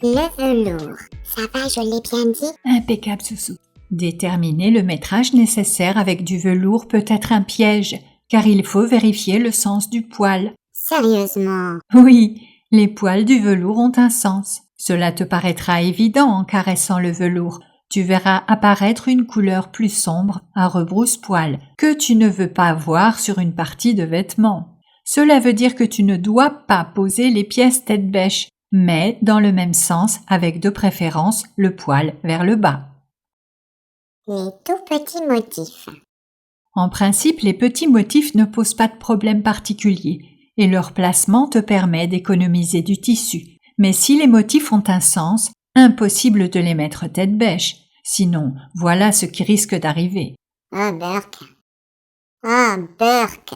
Le velours, ça va, je l'ai bien dit? Impeccable, Soussou. Déterminer le métrage nécessaire avec du velours peut être un piège, car il faut vérifier le sens du poil. Sérieusement? Oui, les poils du velours ont un sens. Cela te paraîtra évident en caressant le velours. Tu verras apparaître une couleur plus sombre à rebrousse-poil que tu ne veux pas voir sur une partie de vêtement. Cela veut dire que tu ne dois pas poser les pièces tête bêche, mais dans le même sens avec de préférence le poil vers le bas. Les tout petits motifs. En principe, les petits motifs ne posent pas de problème particulier et leur placement te permet d'économiser du tissu. Mais si les motifs ont un sens, impossible de les mettre tête bêche. Sinon, voilà ce qui risque d'arriver. Ah, Burk. Ah, Burk.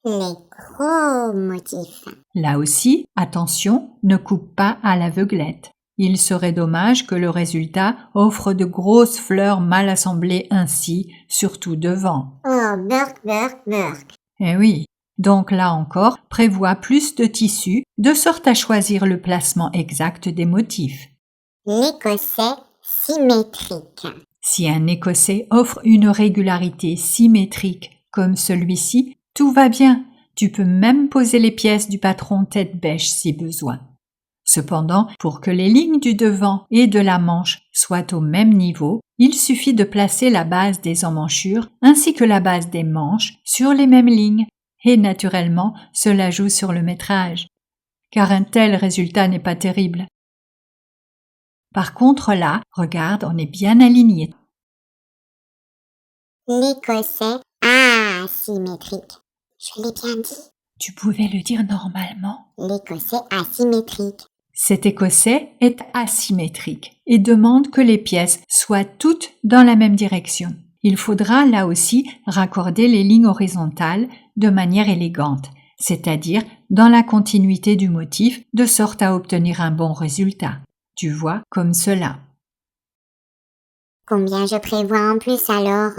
Les gros motifs. Là aussi, attention, ne coupe pas à l'aveuglette. Il serait dommage que le résultat offre de grosses fleurs mal assemblées ainsi, surtout devant. Oh, Burk. Eh oui, donc là encore, prévois plus de tissu, de sorte à choisir le placement exact des motifs. L'écossais symétrique. Si un écossais offre une régularité symétrique comme celui-ci, tout va bien. Tu peux même poser les pièces du patron tête bêche si besoin. Cependant, pour que les lignes du devant et de la manche soient au même niveau, il suffit de placer la base des emmanchures ainsi que la base des manches sur les mêmes lignes. Et naturellement, cela joue sur le métrage. Car un tel résultat n'est pas terrible. Par contre là, regarde, on est bien aligné. L'écossais asymétrique. Je l'ai bien dit. Tu pouvais le dire normalement. L'écossais asymétrique. Cet écossais est asymétrique et demande que les pièces soient toutes dans la même direction. Il faudra là aussi raccorder les lignes horizontales de manière élégante, c'est-à-dire dans la continuité du motif de sorte à obtenir un bon résultat. Tu vois, comme cela. Combien je prévois en plus alors?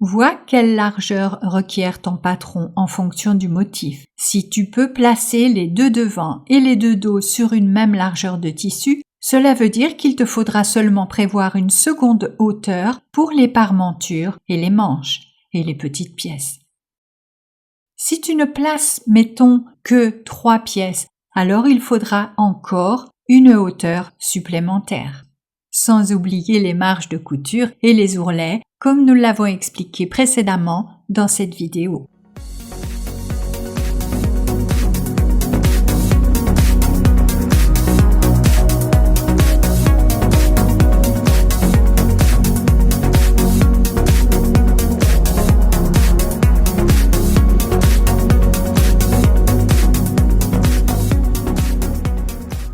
Vois quelle largeur requiert ton patron en fonction du motif. Si tu peux placer les deux devant et les deux dos sur une même largeur de tissu, cela veut dire qu'il te faudra seulement prévoir une seconde hauteur pour les parmentures et les manches et les petites pièces. Si tu ne places, mettons, que 3 pièces, alors il faudra encore une hauteur supplémentaire. Sans oublier les marges de couture et les ourlets, comme nous l'avons expliqué précédemment dans cette vidéo.